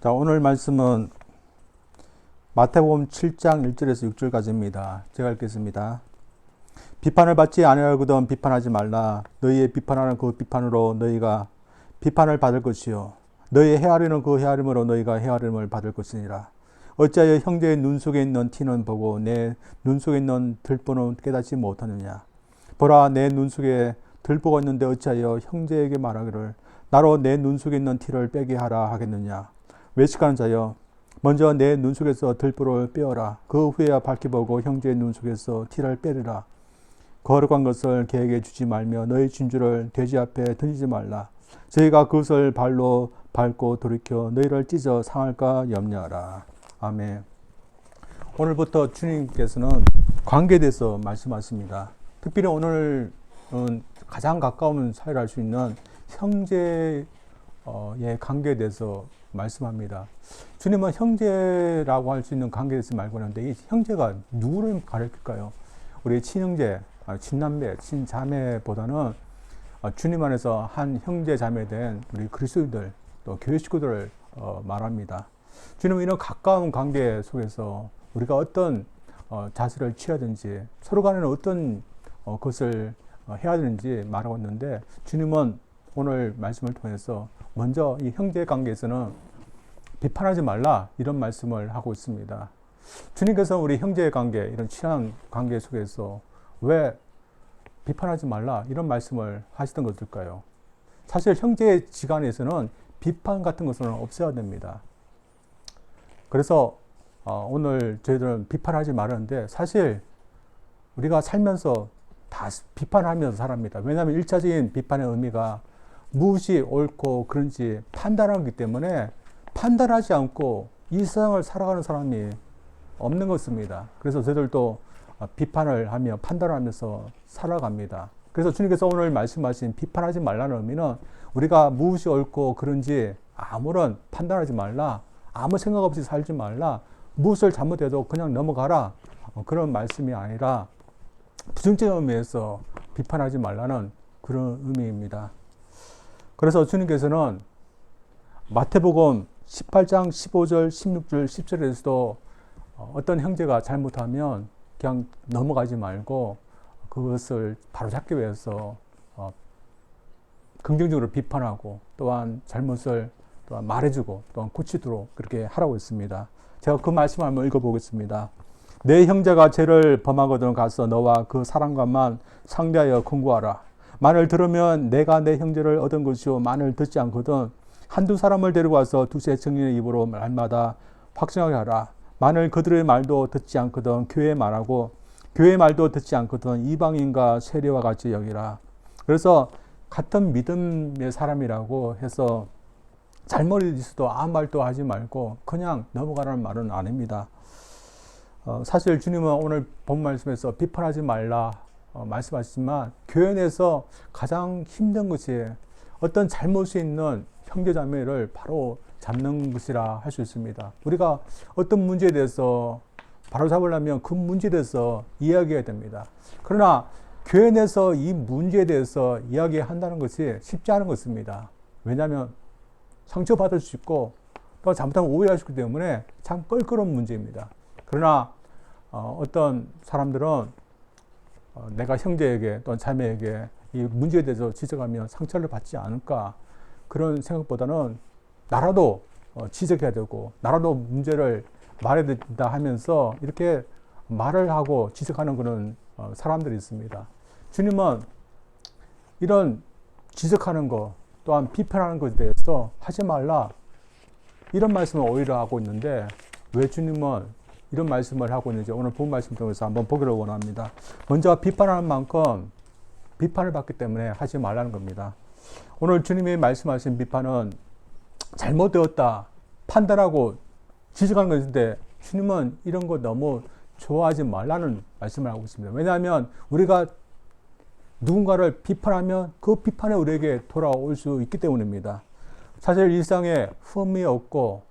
자, 오늘 말씀은 마태복음 7장 1절에서 6절까지입니다. 제가 읽겠습니다. 비판을 받지 아니하거든 비판하지 말라. 너희의 비판하는 그 비판으로 너희가 비판을 받을 것이요 너희 헤아리는 그 헤아림으로 너희가 헤아림을 받을 것이니라. 어찌하여 형제의 눈 속에 있는 티는 보고 내 눈 속에 있는 들보는 깨닫지 못하느냐. 보라, 내 눈 속에 들보가 있는데 어찌하여 형제에게 말하기를 나로 내 눈 속에 있는 티를 빼게 하라 하겠느냐. 외식하는 자여, 먼저 내 눈 속에서 들보를 빼어라. 그 후에야 밝게 보고 형제의 눈 속에서 티를 빼리라. 거룩한 것을 개에게 주지 말며 너희 진주를 돼지 앞에 던지지 말라. 저희가 그것을 발로 밟고 돌이켜 너희를 찢어 상할까 염려하라. 아멘. 오늘부터 주님께서는 관계에 대해서 말씀하십니다. 특별히 오늘은 가장 가까운 사이를 할 수 있는 형제의 관계에 대해서 말씀합니다. 주님은 형제라고 할 수 있는 관계에 대해서 말하는데 이 형제가 누구를 가르칠까요? 우리 친형제, 친남매, 친자매보다는 주님 안에서 한 형제 자매 된 우리 그리스도인들 또 교회 식구들을 말합니다. 주님은 이런 가까운 관계 속에서 우리가 어떤 자세를 취하든지 서로 간에는 어떤 것을 해야 되는지 말하고 있는데 주님은 오늘 말씀을 통해서 먼저 이 형제 관계에서는 비판하지 말라 이런 말씀을 하고 있습니다. 주님께서 우리 형제의 관계, 이런 친한 관계 속에서 왜 비판하지 말라 이런 말씀을 하시던 것일까요? 사실 형제 지간에서는 비판 같은 것은 없어야 됩니다. 그래서 오늘 저희들은 비판하지 말았는데 사실 우리가 살면서 다 비판하면서 살합니다. 왜냐하면 1차적인 비판의 의미가 무엇이 옳고 그런지 판단하기 때문에 판단하지 않고 이 세상을 살아가는 사람이 없는 것입니다. 그래서 저희들도 비판을 하며 판단을 하면서 살아갑니다. 그래서 주님께서 오늘 말씀하신 비판하지 말라는 의미는 우리가 무엇이 옳고 그런지 아무런 판단하지 말라, 아무 생각 없이 살지 말라, 무엇을 잘못해도 그냥 넘어가라, 그런 말씀이 아니라 부정적인 의미에서 비판하지 말라는 그런 의미입니다. 그래서 주님께서는 마태복음 18장 15절, 16절, 10절에서도 어떤 형제가 잘못하면 그냥 넘어가지 말고 그것을 바로 잡기 위해서 긍정적으로 비판하고 또한 잘못을 또한 말해주고 또한 고치도록 그렇게 하라고 했습니다. 제가 그 말씀을 한번 읽어보겠습니다. 내 형제가 죄를 범하거든 가서 너와 그 사람과만 상대하여 권고하라. 만을 들으면 내가 내 형제를 얻은 것이요 만을 듣지 않거든 한두 사람을 데리고 와서 두세 증인의 입으로 말마다 확증하게 하라. 만일 그들의 말도 듣지 않거든 교회의 말하고 교회의 말도 듣지 않거든 이방인과 세리와 같이 여기라. 그래서 같은 믿음의 사람이라고 해서 잘못이 있어도 아무 말도 하지 말고 그냥 넘어가라는 말은 아닙니다. 사실 주님은 오늘 본 말씀에서 비판하지 말라 말씀하시지만 교회 내에서 가장 힘든 것이 어떤 잘못이 있는 형제자매를 바로 잡는 것이라 할 수 있습니다. 우리가 어떤 문제에 대해서 바로 잡으려면 그 문제에 대해서 이야기해야 됩니다. 그러나 교회 내에서 이 문제에 대해서 이야기한다는 것이 쉽지 않은 것입니다. 왜냐하면 상처받을 수 있고 또 잘못하면 오해할 수 있기 때문에 참 껄끄러운 문제입니다. 그러나 어떤 사람들은 내가 형제에게 또는 자매에게 이 문제에 대해서 지적하면 상처를 받지 않을까 그런 생각보다는 나라도 지적해야 되고 나라도 문제를 말해야 된다 하면서 이렇게 말을 하고 지적하는 그런 사람들이 있습니다. 주님은 이런 지적하는 것 또한 비판하는 것에 대해서 하지 말라 이런 말씀을 오히려 하고 있는데 왜 주님은 이런 말씀을 하고 있는지 오늘 본 말씀 통해서 한번 보기를 원합니다. 먼저 비판하는 만큼 비판을 받기 때문에 하지 말라는 겁니다. 오늘 주님이 말씀하신 비판은 잘못되었다 판단하고 지적하는 것인데 주님은 이런 거 너무 좋아하지 말라는 말씀을 하고 있습니다. 왜냐하면 우리가 누군가를 비판하면 그 비판이 우리에게 돌아올 수 있기 때문입니다. 사실 일상에 흠이 없고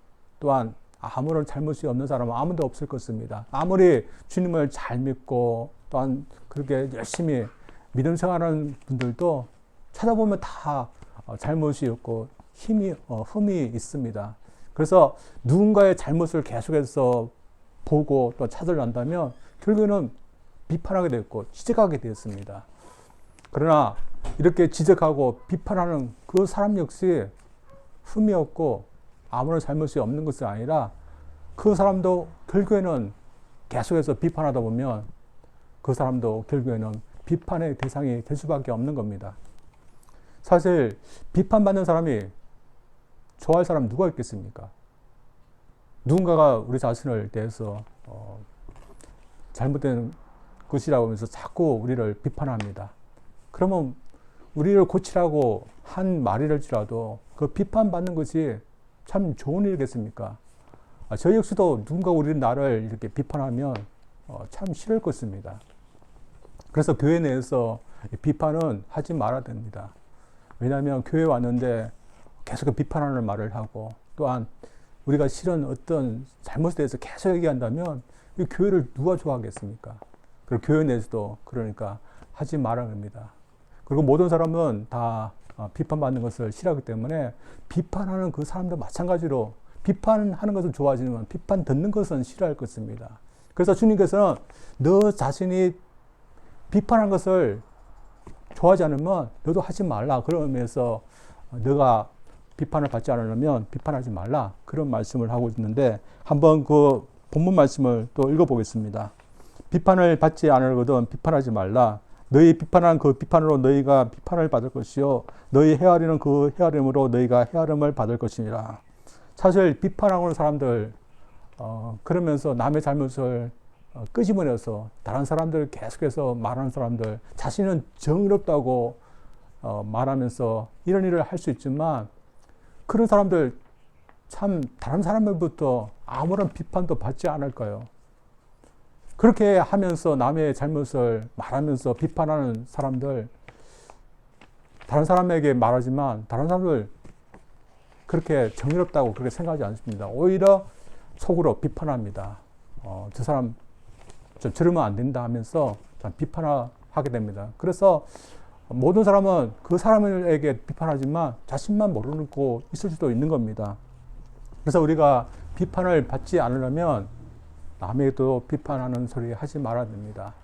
또한 아무런 잘못이 없는 사람은 아무도 없을 것입니다. 아무리 주님을 잘 믿고 또한 그렇게 열심히 믿음 생활하는 분들도 찾아보면 다 잘못이 없고 흠이 있습니다. 그래서 누군가의 잘못을 계속해서 보고 또 찾아낸다면 결국에는 비판하게 됐고 지적하게 되었습니다. 그러나 이렇게 지적하고 비판하는 그 사람 역시 흠이 없고 아무런 잘못이 없는 것이 아니라 그 사람도 결국에는 계속해서 비판하다 보면 그 사람도 결국에는 비판의 대상이 될 수밖에 없는 겁니다. 사실 비판받는 사람이 좋아할 사람 누가 있겠습니까? 누군가가 우리 자신을 대해서 잘못된 것이라고 하면서 자꾸 우리를 비판합니다. 그러면 우리를 고치라고 한 말이랄지라도 그 비판받는 것이 참 좋은 일이겠습니까? 저 역시도 누군가 나를 이렇게 비판하면 참 싫을 것입니다. 그래서 교회 내에서 비판은 하지 말아야 됩니다. 왜냐하면 교회에 왔는데 계속 비판하는 말을 하고 또한 우리가 싫은 어떤 잘못에 대해서 계속 얘기한다면 이 교회를 누가 좋아하겠습니까? 그리고 교회 내에서도 그러니까 하지 말아야 합니다. 그리고 모든 사람은 다 비판받는 것을 싫어하기 때문에 비판하는 그 사람도 마찬가지로 비판하는 것은 좋아하지만 비판 듣는 것은 싫어할 것입니다. 그래서 주님께서는 너 자신이 비판한 것을 좋아하지 않으면 너도 하지 말라. 그러면서 너가 비판을 받지 않으려면 비판하지 말라. 그런 말씀을 하고 있는데 한번 그 본문 말씀을 또 읽어보겠습니다. 비판을 받지 않으거든 비판하지 말라. 너희 비판한 그 비판으로 너희가 비판을 받을 것이요 너희 헤아리는 그 헤아림으로 너희가 헤아림을 받을 것이니라. 사실 비판하고 있는 사람들 그러면서 남의 잘못을 끄집어내서 다른 사람들 계속해서 말하는 사람들 자신은 정의롭다고 말하면서 이런 일을 할 수 있지만 그런 사람들 참 다른 사람들부터 아무런 비판도 받지 않을까요? 그렇게 하면서 남의 잘못을 말하면서 비판하는 사람들 다른 사람에게 말하지만 다른 사람들 그렇게 정의롭다고 그렇게 생각하지 않습니다. 오히려 속으로 비판합니다. 저 사람 좀 저러면 안 된다 하면서 비판하게 됩니다. 그래서 모든 사람은 그 사람에게 비판하지만 자신만 모르고 있을 수도 있는 겁니다. 그래서 우리가 비판을 받지 않으려면 남에게도 비판하는 소리 하지 말아야 됩니다.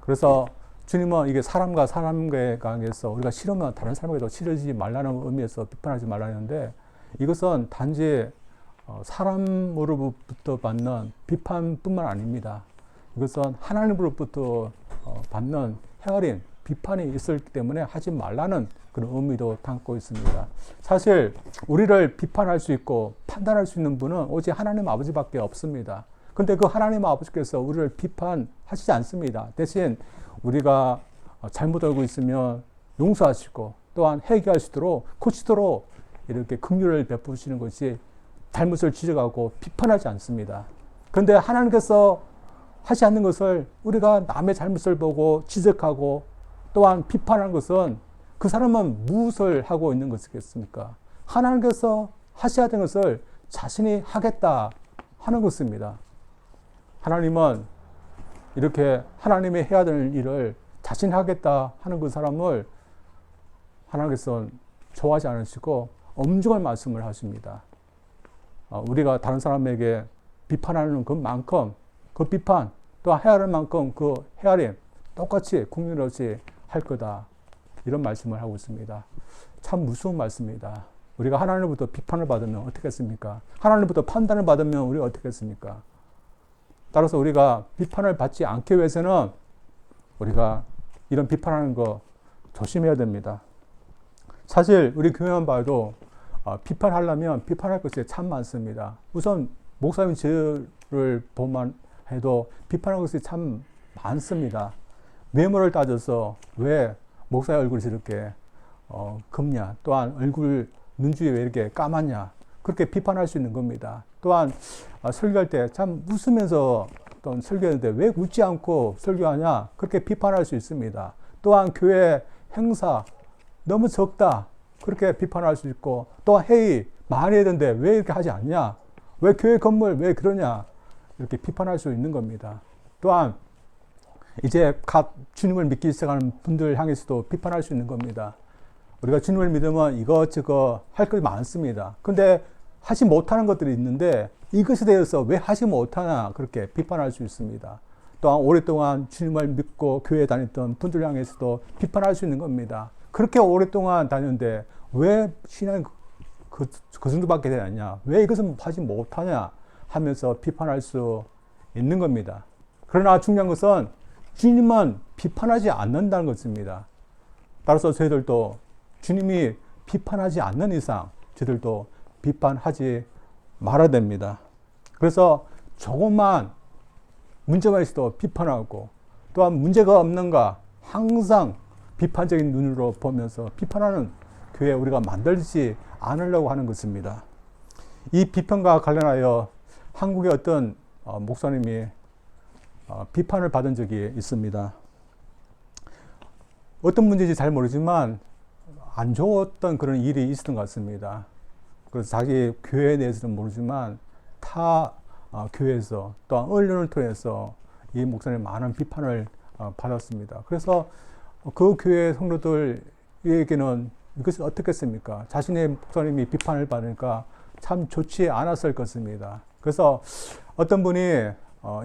그래서 주님은 이게 사람과 사람과의 관계에서 우리가 싫으면 다른 사람에게도 싫어지지 말라는 의미에서 비판하지 말라는데 이것은 단지 사람으로부터 받는 비판뿐만 아닙니다. 이것은 하나님으로부터 받는 헤아림, 비판이 있었기 때문에 하지 말라는 그런 의미도 담고 있습니다. 사실 우리를 비판할 수 있고 판단할 수 있는 분은 오직 하나님 아버지밖에 없습니다. 근데 그 하나님 아버지께서 우리를 비판하시지 않습니다. 대신 우리가 잘못 알고 있으면 용서하시고 또한 회개하시도록 고치도록 이렇게 긍휼을 베푸시는 것이 잘못을 지적하고 비판하지 않습니다. 그런데 하나님께서 하지 않는 것을 우리가 남의 잘못을 보고 지적하고 또한 비판하는 것은 그 사람은 무엇을 하고 있는 것이겠습니까? 하나님께서 하셔야 되는 것을 자신이 하겠다 하는 것입니다. 하나님은 이렇게 하나님이 해야 되는 일을 자신이 하겠다 하는 그 사람을 하나님께서는 좋아하지 않으시고 엄중한 말씀을 하십니다. 우리가 다른 사람에게 비판하는 것만큼 그 비판 또 헤아릴 만큼 그 헤아림 똑같이 국민으로서 할 거다. 이런 말씀을 하고 있습니다. 참 무서운 말씀입니다. 우리가 하나님부터 비판을 받으면 어떻겠습니까? 하나님부터 판단을 받으면 우리가 어떻겠습니까? 따라서 우리가 비판을 받지 않기 위해서는 우리가 이런 비판하는 거 조심해야 됩니다. 사실 우리 교회만 봐도 비판하려면 비판할 것이 참 많습니다. 우선 목사님 저를 보면 해도 비판할 것이 참 많습니다. 외모를 따져서 왜 목사의 얼굴이 저렇게 검냐, 또한 얼굴 눈주위 왜 이렇게 까맣냐, 그렇게 비판할 수 있는 겁니다. 또한 설교할 때 참 웃으면서 또 설교하는데 왜 웃지 않고 설교하냐, 그렇게 비판할 수 있습니다. 또한 교회 행사 너무 적다, 그렇게 비판할 수 있고, 또 회의 많이 해야 되는데 왜 이렇게 하지 않냐, 왜 교회 건물 왜 그러냐, 이렇게 비판할 수 있는 겁니다. 또한 이제 각 주님을 믿기 시작하는 분들 향해서도 비판할 수 있는 겁니다. 우리가 주님을 믿으면 이것저것 할 것이 많습니다. 근데 하지 못하는 것들이 있는데 이것에 대해서 왜 하지 못하나 그렇게 비판할 수 있습니다. 또한 오랫동안 주님을 믿고 교회에 다녔던 분들 향해서도 비판할 수 있는 겁니다. 그렇게 오랫동안 다녔는데 왜 신앙이 그 정도밖에 되느냐? 왜 이것은 하지 못하냐? 하면서 비판할 수 있는 겁니다. 그러나 중요한 것은 주님은 비판하지 않는다는 것입니다. 따라서 저희들도 주님이 비판하지 않는 이상 저희들도 비판하지 말아야 됩니다. 그래서 조금만 문제가 있어도 비판하고 또한 문제가 없는가 항상 비판적인 눈으로 보면서 비판하는 교회 우리가 만들지 않으려고 하는 것입니다. 이 비판과 관련하여 한국의 어떤 목사님이 비판을 받은 적이 있습니다. 어떤 문제인지 잘 모르지만 안 좋았던 그런 일이 있었던 것 같습니다. 그래서 자기 교회에 대해서는 모르지만 타 교회에서 또한 언론을 통해서 이 목사님 많은 비판을 받았습니다. 그래서 그 교회 성도들에게는 이것이 어떻겠습니까? 자신의 목사님이 비판을 받으니까 참 좋지 않았을 것입니다. 그래서 어떤 분이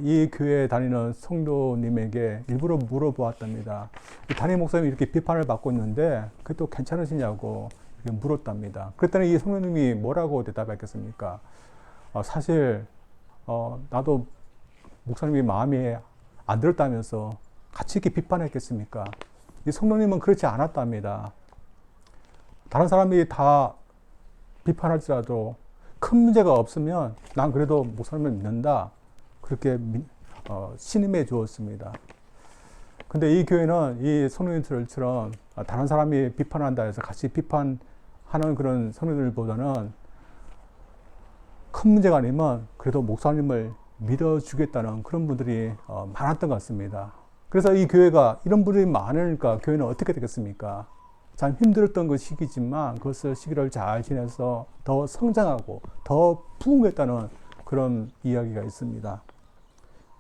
이 교회에 다니는 성도님에게 일부러 물어보았답니다. 담임 목사님이 이렇게 비판을 받고 있는데 그게 또 괜찮으시냐고 물었답니다. 그랬더니 이 성도님이 뭐라고 대답했겠습니까? 사실 나도 목사님이 마음에 안 들었다면서 같이 이렇게 비판했겠습니까? 이 성도님은 그렇지 않았답니다. 다른 사람이 다 비판할지라도 큰 문제가 없으면 난 그래도 목사님을 믿는다. 그렇게 신임해 주었습니다. 근데 이 교회는 이 성도님들처럼 다른 사람이 비판한다 해서 같이 비판하는 그런 성도들보다는 큰 문제가 아니면 그래도 목사님을 믿어주겠다는 그런 분들이 많았던 것 같습니다. 그래서 이 교회가 이런 분들이 많으니까 교회는 어떻게 되겠습니까? 참 힘들었던 그 시기지만 그것을 시기를 잘 지내서 더 성장하고 더 부흥했다는 그런 이야기가 있습니다.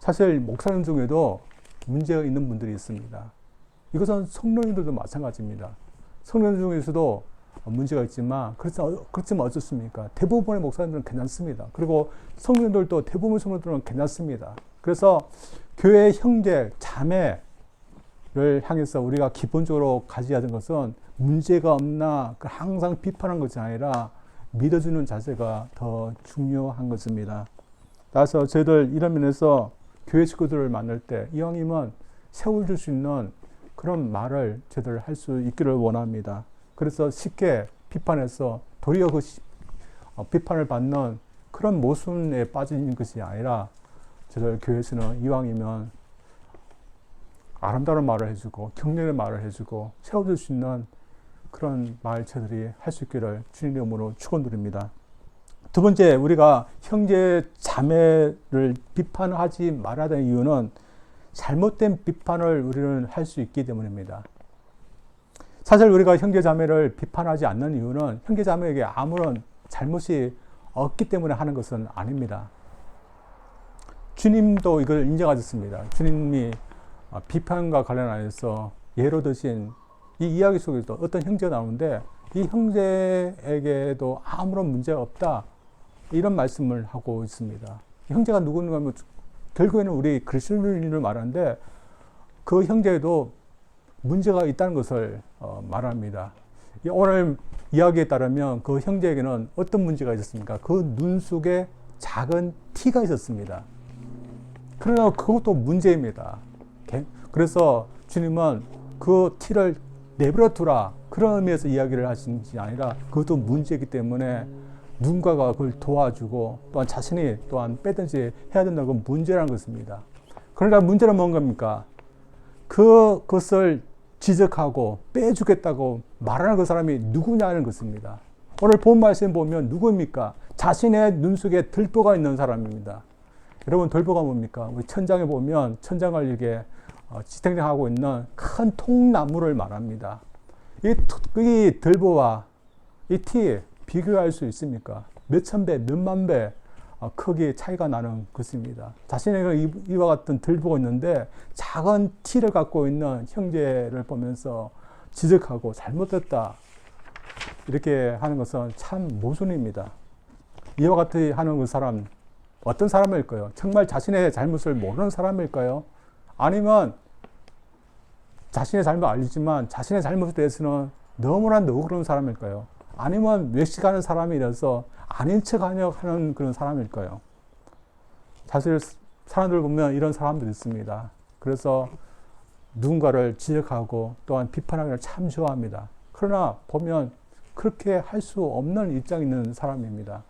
사실 목사님 중에도 문제가 있는 분들이 있습니다. 이것은 성도님들도 마찬가지입니다. 성도님 중에서도 문제가 있지만 그렇지만 어떻습니까? 대부분의 목사님들은 괜찮습니다. 그리고 성도님들도 대부분 성도들은 괜찮습니다. 그래서 교회 형제, 자매를 향해서 우리가 기본적으로 가져야 하는 것은 문제가 없나 항상 비판하는 것이 아니라 믿어주는 자세가 더 중요한 것입니다. 따라서 저희들 이런 면에서 교회 식구들을 만날 때 이왕이면 세워줄 수 있는 그런 말을 저희들 할 수 있기를 원합니다. 그래서 쉽게 비판해서 도리어 그 비판을 받는 그런 모순에 빠지는 것이 아니라 저희들 교회에서는 이왕이면 아름다운 말을 해주고 격려의 말을 해주고 세워줄 수 있는 그런 말 저희들이 할 수 있기를 주님의 이름으로 축원드립니다. 두 번째, 우리가 형제 자매를 비판하지 말아야 되는 이유는 잘못된 비판을 우리는 할 수 있기 때문입니다. 사실 우리가 형제 자매를 비판하지 않는 이유는 형제 자매에게 아무런 잘못이 없기 때문에 하는 것은 아닙니다. 주님도 이걸 인정하셨습니다. 주님이 비판과 관련하여서 예로 드신 이 이야기 속에서 어떤 형제가 나오는데 이 형제에게도 아무런 문제가 없다. 이런 말씀을 하고 있습니다. 형제가 누구인가 하면 결국에는 우리 그리스도인을 말하는데 그 형제에도 문제가 있다는 것을 말합니다. 오늘 이야기에 따르면 그 형제에게는 어떤 문제가 있었습니까? 그 눈 속에 작은 티가 있었습니다. 그러나 그것도 문제입니다. 그래서 주님은 그 티를 내버려 두라. 그런 의미에서 이야기를 하신 것이 아니라 그것도 문제이기 때문에 누군가가 그걸 도와주고 또한 자신이 또한 빼든지 해야 된다고 문제라는 것입니다. 그러나 문제는 뭔가? 그것을 지적하고 빼주겠다고 말하는 그 사람이 누구냐는 것입니다. 오늘 본 말씀 보면 누구입니까? 자신의 눈 속에 들보가 있는 사람입니다. 여러분 들보가 뭡니까? 우리 천장에 보면 천장을 이렇게 지탱하고 있는 큰 통나무를 말합니다. 이 들보와 이 티 비교할 수 있습니까? 몇천 배, 몇만 배 크기 차이가 나는 것입니다. 자신에게 이와 같은 들보가 있는데 작은 티를 갖고 있는 형제를 보면서 지적하고 잘못됐다 이렇게 하는 것은 참 모순입니다. 이와 같이 하는 그 사람, 어떤 사람일까요? 정말 자신의 잘못을 모르는 사람일까요? 아니면 자신의 잘못 알지만 자신의 잘못에 대해서는 너무나 너그러운 사람일까요? 아니면 외식하는 사람이라서 아닌 척하는 그런 사람일까요? 사실 사람들 보면 이런 사람들이 있습니다. 그래서 누군가를 지적하고 또한 비판하기를 참 좋아합니다. 그러나 보면 그렇게 할 수 없는 입장에 있는 사람입니다.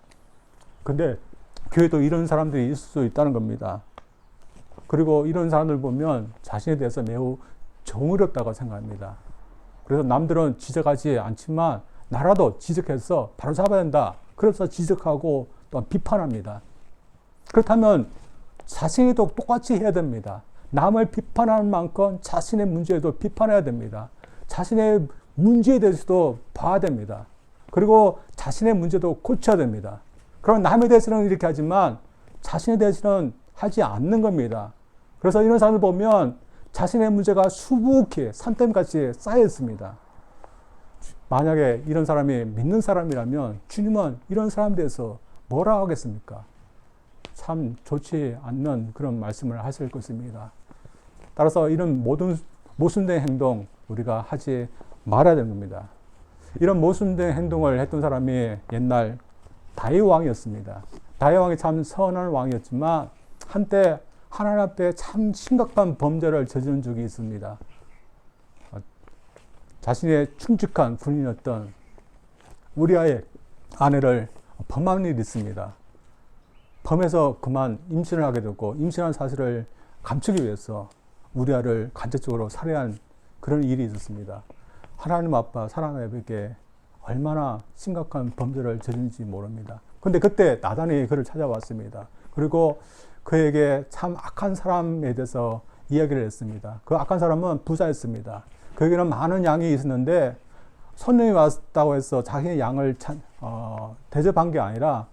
근데 교회도 이런 사람들이 있을 수 있다는 겁니다. 그리고 이런 사람들 보면 자신에 대해서 매우 정의롭다고 생각합니다. 그래서 남들은 지적하지 않지만 나라도 지적해서 바로 잡아야 된다. 그래서 지적하고 또 비판합니다. 그렇다면 자신도 똑같이 해야 됩니다. 남을 비판하는 만큼 자신의 문제에도 비판해야 됩니다. 자신의 문제에 대해서도 봐야 됩니다. 그리고 자신의 문제도 고쳐야 됩니다. 그럼 남에 대해서는 이렇게 하지만 자신에 대해서는 하지 않는 겁니다. 그래서 이런 사람을 보면 자신의 문제가 수북히 산더미같이 쌓여 있습니다. 만약에 이런 사람이 믿는 사람이라면 주님은 이런 사람에 대해서 뭐라 하겠습니까? 참 좋지 않는 그런 말씀을 하실 것입니다. 따라서 이런 모순된 행동 우리가 하지 말아야 되는 겁니다. 이런 모순된 행동을 했던 사람이 옛날 다윗 왕이었습니다. 다윗 왕이 참 선한 왕이었지만 한때 하나님 앞에 참 심각한 범죄를 저지른 적이 있습니다. 자신의 충직한 군인이었던 우리아의 아내를 범한 일이 있습니다. 범해서 그만 임신을 하게 됐고 임신한 사실을 감추기 위해서 우리아를 간접적으로 살해한 그런 일이 있었습니다. 하나님 아빠 사람에게 얼마나 심각한 범죄를 저지른지 모릅니다. 근데 그때 나단이 그를 찾아왔습니다. 그리고 그에게 참 악한 사람에 대해서 이야기를 했습니다. 그 악한 사람은 부자였습니다. 그에게는 많은 양이 있었는데 손님이 왔다고 해서 자기의 양을 대접한 게 아니라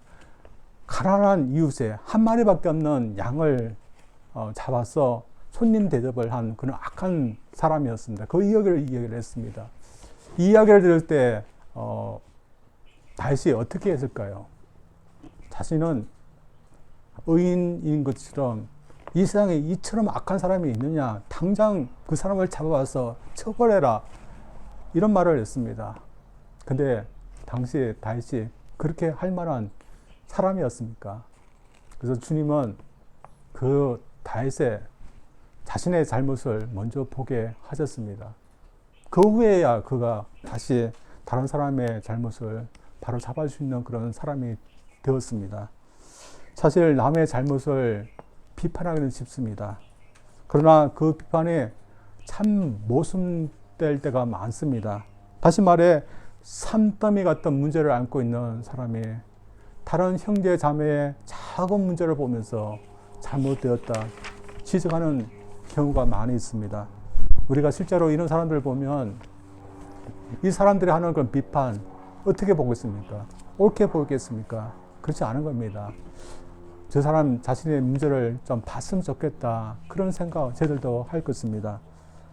가난한 이웃에 한 마리밖에 없는 양을 잡아서 손님 대접을 한 그런 악한 사람이었습니다. 그 이야기를 했습니다. 이 이야기를 들을 때 다윗이 어떻게 했을까요? 자신은 의인인 것처럼 이 세상에 이처럼 악한 사람이 있느냐, 당장 그 사람을 잡아와서 처벌해라, 이런 말을 했습니다. 근데 당시에 다윗이 그렇게 할 만한 사람이었습니까? 그래서 주님은 그 다윗의 자신의 잘못을 먼저 보게 하셨습니다. 그 후에야 그가 다시 다른 사람의 잘못을 바로 잡을 수 있는 그런 사람이 되었습니다. 사실 남의 잘못을 비판하기는 쉽습니다. 그러나 그 비판이 참 모순될 때가 많습니다. 다시 말해 산더미 같은 문제를 안고 있는 사람이 다른 형제 자매의 작은 문제를 보면서 잘못되었다 지적하는 경우가 많이 있습니다. 우리가 실제로 이런 사람들을 보면 이 사람들이 하는 그런 비판 어떻게 보겠습니까? 옳게 보겠습니까? 그렇지 않은 겁니다. 저 사람 자신의 문제를 좀 봤으면 좋겠다, 그런 생각 저희들도 할 것입니다.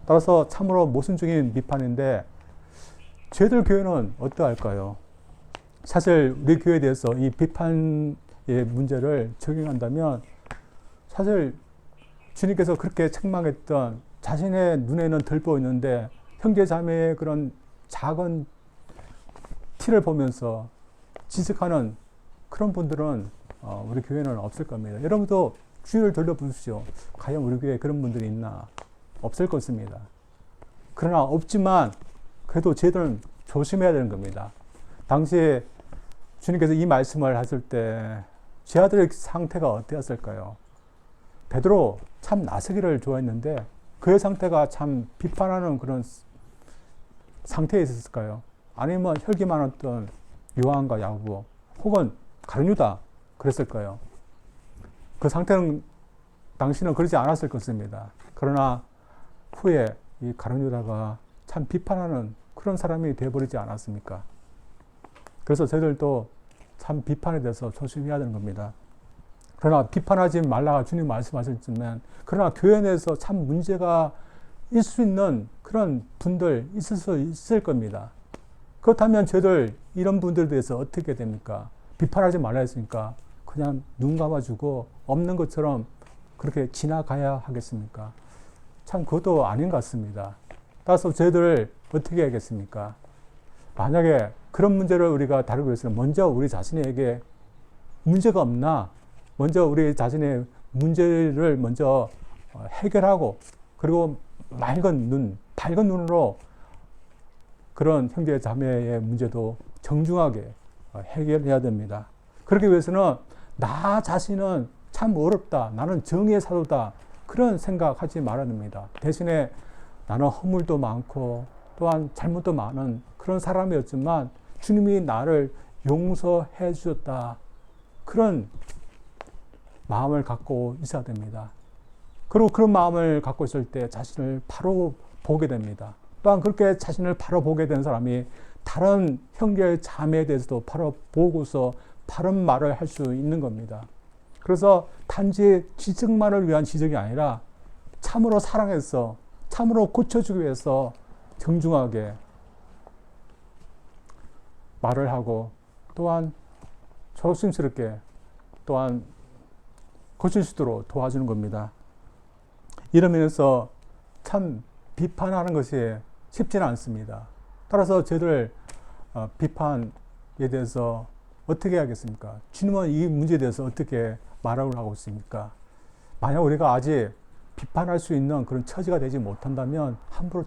따라서 참으로 모순적인 비판인데 저희들 교회는 어떠할까요? 사실 우리 교회에 대해서 이 비판의 문제를 적용한다면 사실 주님께서 그렇게 책망했던 자신의 눈에는 덜 보이는데 형제 자매의 그런 작은 티를 보면서 지적하는 그런 분들은 우리 교회는 없을 겁니다. 여러분도 주위를 돌려보십시오. 과연 우리 교회에 그런 분들이 있나? 없을 것입니다. 그러나 없지만 그래도 저희들은 조심해야 되는 겁니다. 당시에 주님께서 이 말씀을 하실 때 제 아들의 상태가 어땠을까요? 베드로 참 나서기를 좋아했는데 그의 상태가 참 비판하는 그런 상태에 있었을까요? 아니면 혈기 많았던 요한과 야고보 혹은 가룟유다 그랬을까요? 그 상태는 당신은 그러지 않았을 것입니다. 그러나 후에 이 가룟유다가 참 비판하는 그런 사람이 되어버리지 않았습니까? 그래서 저희들도 참 비판에 대해서 조심해야 되는 겁니다. 그러나 비판하지 말라가 주님 말씀하셨지만 그러나 교회 내에서 참 문제가 있을 수 있는 그런 분들 있을 수 있을 겁니다. 그렇다면 저희들 이런 분들에 대해서 어떻게 됩니까? 비판하지 말라 했으니까 그냥 눈 감아주고 없는 것처럼 그렇게 지나가야 하겠습니까? 참 그것도 아닌 것 같습니다. 따라서 저희들 어떻게 해야겠습니까? 만약에 그런 문제를 우리가 다루기 위해서는 먼저 우리 자신에게 문제가 없나? 먼저 우리 자신의 문제를 먼저 해결하고 그리고 밝은 눈으로 그런 형제 자매의 문제도 정중하게 해결해야 됩니다. 그러기 위해서는 나 자신은 참 어렵다. 나는 정의의 사도다. 그런 생각하지 말아야 됩니다. 대신에 나는 허물도 많고 또한 잘못도 많은 그런 사람이었지만 주님이 나를 용서해 주셨다. 그런 마음을 갖고 있어야 됩니다. 그리고 그런 마음을 갖고 있을 때 자신을 바로 보게 됩니다. 또한 그렇게 자신을 바로 보게 된 사람이 다른 형제 자매에 대해서도 바로 보고서 바른 말을 할 수 있는 겁니다. 그래서 단지 지적만을 위한 지적이 아니라 참으로 사랑해서 참으로 고쳐주기 위해서 정중하게 말을 하고 또한 조심스럽게 또한 고칠 수 있도록 도와주는 겁니다. 이런 면에서 참 비판하는 것이 쉽지는 않습니다. 따라서 저희들 비판에 대해서 어떻게 해야겠습니까? 주님은 이 문제에 대해서 어떻게 말하고 하고 있습니까? 만약 우리가 아직 비판할 수 있는 그런 처지가 되지 못한다면 함부로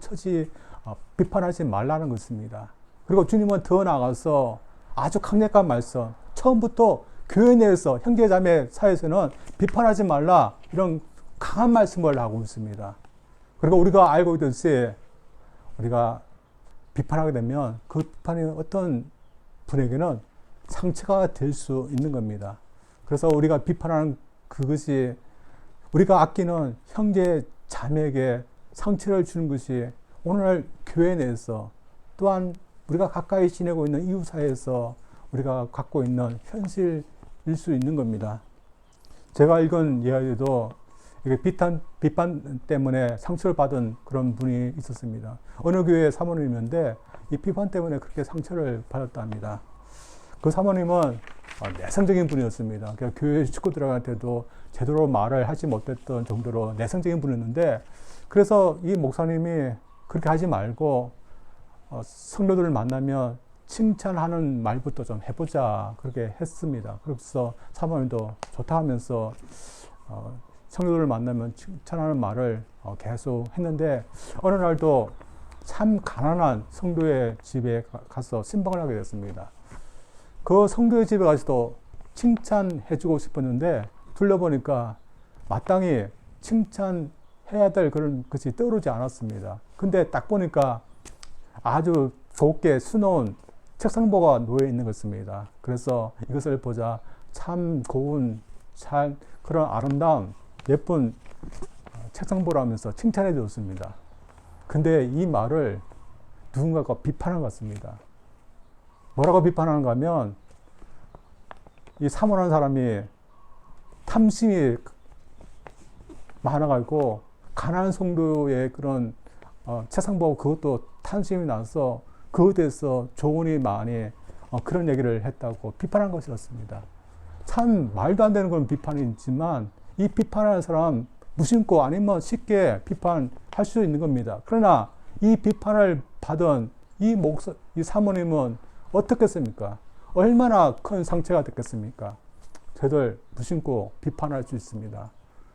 비판하지 말라는 것입니다. 그리고 주님은 더 나아가서 아주 강력한 말씀, 처음부터 교회 내에서 형제자매 사이에서는 비판하지 말라 이런 강한 말씀을 하고 있습니다. 그리고 우리가 알고 있듯이 우리가 비판하게 되면 그 비판이 어떤 분에게는 상처가 될 수 있는 겁니다. 그래서 우리가 비판하는 그것이 우리가 아끼는 형제 자매에게 상처를 주는 것이 오늘 교회 내에서 또한 우리가 가까이 지내고 있는 이웃 사이에서 우리가 갖고 있는 현실일 수 있는 겁니다. 제가 읽은 이야기도 이게 비판 때문에 상처를 받은 그런 분이 있었습니다. 어느 교회 사모님인데 이 비판 때문에 그렇게 상처를 받았답니다. 그 사모님은 내성적인 분이었습니다. 그러니까 교회 식구들한테도 제대로 말을 하지 못했던 정도로 내성적인 분이었는데 그래서 이 목사님이 그렇게 하지 말고 성도들을 만나면 칭찬하는 말부터 좀 해보자 그렇게 했습니다. 그래서 사모님도 좋다 하면서 성도들을 만나면 칭찬하는 말을 계속 했는데 어느 날도 참 가난한 성도의 집에 가서 신방을 하게 됐습니다. 그 성도의 집에 가서도 칭찬해주고 싶었는데 둘러보니까 마땅히 칭찬해야 될 그런 것이 떠오르지 않았습니다. 근데 딱 보니까 아주 좁게 수놓은 책상보가 놓여 있는 것입니다. 그래서 이것을 보자 참 고운 참 그런 아름다운 예쁜 책상보라면서 칭찬해 줬습니다. 근데 이 말을 누군가가 비판한 것 같습니다. 뭐라고 비판하는가 하면 이 사모하는 사람이 탐심이 많아가지고 가난한 성도의 그런 책상보고 그것도 탐심이 나서 그것에 대해서 조언이 많이 그런 얘기를 했다고 비판한 것이었습니다. 참 말도 안 되는 그런 비판이지만 이 비판하는 사람 무심코 아니면 쉽게 비판할 수 있는 겁니다. 그러나 이 비판을 받은 이 사모님은 어떻겠습니까? 얼마나 큰 상처가 됐겠습니까? 저들 무심코 비판할 수 있습니다.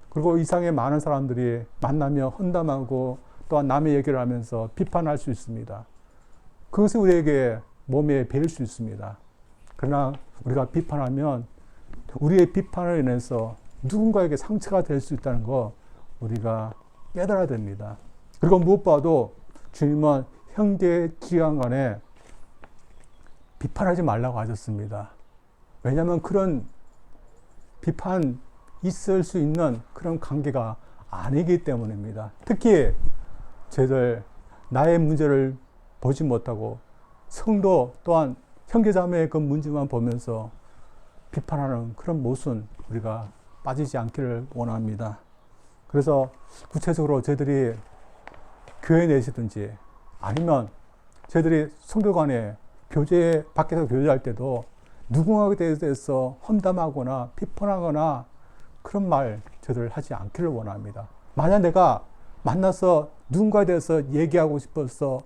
그리고 이상의 많은 사람들이 만나며 헌담하고 또한 남의 얘기를 하면서 비판할 수 있습니다. 그것이 우리에게 몸에 배일 수 있습니다. 그러나 우리가 비판하면 우리의 비판을 인해서 누군가에게 상처가 될 수 있다는 거 우리가 깨달아야 됩니다. 그리고 무엇보다도 주님은 형제 지간 간에 비판하지 말라고 하셨습니다. 왜냐하면 그런 비판 있을 수 있는 그런 관계가 아니기 때문입니다. 특히 저희들 나의 문제를 보지 못하고 성도 또한 형제자매의 그 문제만 보면서 비판하는 그런 모순 우리가 빠지지 않기를 원합니다. 그래서 구체적으로 저희들이 교회 내시든지 아니면 저희들이 성도 간에 밖에서 교제할 때도 누군가에 대해서 험담하거나 비판하거나 그런 말 저들 하지 않기를 원합니다. 만약 내가 만나서 누군가에 대해서 얘기하고 싶어서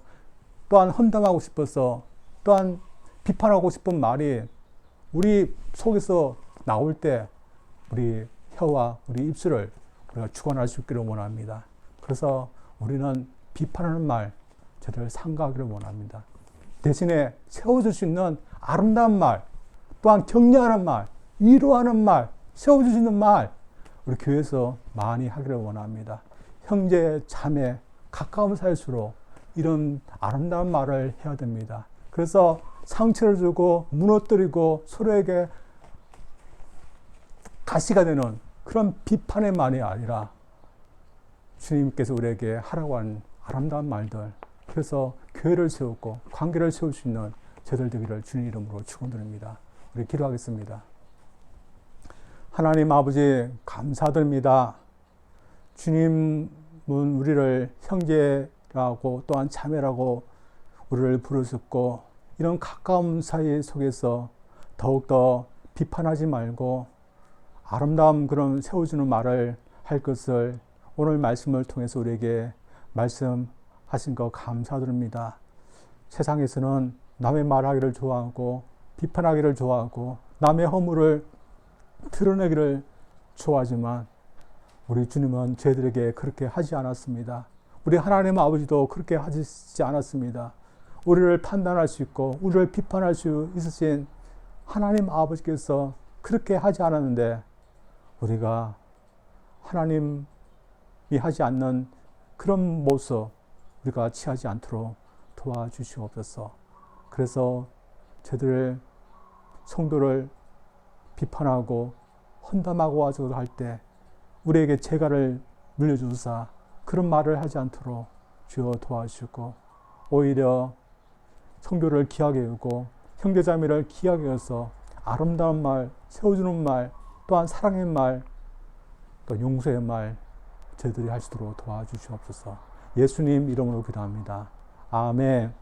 또한 험담하고 싶어서 또한 비판하고 싶은 말이 우리 속에서 나올 때 우리 혀와 우리 입술을 우리가 주관할 수 있기를 원합니다. 그래서 우리는 비판하는 말 저들 삼가하기를 원합니다. 대신에 세워줄 수 있는 아름다운 말, 또한 격려하는 말, 위로하는 말, 세워줄 수 있는 말 우리 교회에서 많이 하기를 원합니다. 형제, 자매, 가까운 사이일수록 이런 아름다운 말을 해야 됩니다. 그래서 상처를 주고 무너뜨리고 서로에게 가시가 되는 그런 비판의 말이 아니라 주님께서 우리에게 하라고 하는 아름다운 말들, 그래서 교회를 세우고 관계를 세울 수 있는 저들 되기를 주님 이름으로 축원드립니다. 우리 기도하겠습니다. 하나님 아버지 감사드립니다. 주님은 우리를 형제라고 또한 자매라고 우리를 부르셨고 이런 가까운 사이 속에서 더욱더 비판하지 말고 아름다운 그런 세워주는 말을 할 것을 오늘 말씀을 통해서 우리에게 말씀하신 것 감사드립니다. 세상에서는 남의 말하기를 좋아하고 비판하기를 좋아하고 남의 허물을 드러내기를 좋아하지만 우리 주님은 저희들에게 그렇게 하지 않았습니다. 우리 하나님 아버지도 그렇게 하시지 않았습니다. 우리를 판단할 수 있고 우리를 비판할 수 있으신 하나님 아버지께서 그렇게 하지 않았는데 우리가 하나님이 하지 않는 그런 모습 우리가 취하지 않도록 도와주시옵소서. 그래서 저들 성도를 비판하고 헌담하고 하소서 할 때 우리에게 재갈을 물려주사 그런 말을 하지 않도록 주여 도와주시고 오히려 성도를 귀하게 여기고 형제자매를 귀하게 여서 아름다운 말, 세워주는 말, 또한 사랑의 말, 또 용서의 말 저희들이 할 수 있도록 도와주시옵소서. 예수님 이름으로 기도합니다. 아멘.